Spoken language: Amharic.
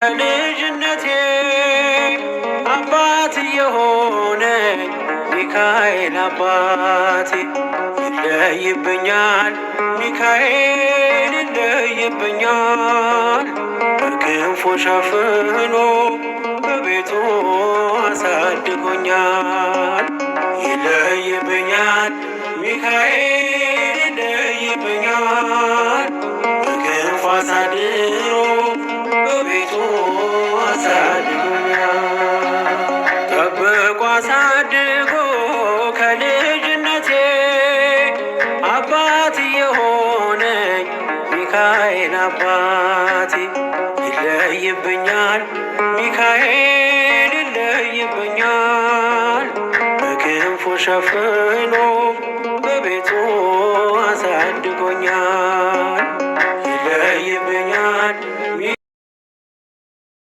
ልጅነቴ አባት የሆነኝ ሚካኤል አባቴ ይለይብኛል፣ ሚካኤል ይለይብኛል። በክንፉ ሸፍኖ በቤቱ አሳድጎኛል። ይለይብኛል፣ ሚካኤል ይለይብኛል። በክንፉ አሳድሮ በቤቱ አሳድጎኛል። ጠብቆ አሳድጎ ከልጅነቴ አባት የሆነኝ ሚካኤል አባቴ ይለይብኛል፣ ሚካኤል ይለይብኛል። በክንፉ ሸፍኖ በቤቱ አሳድጎኛል።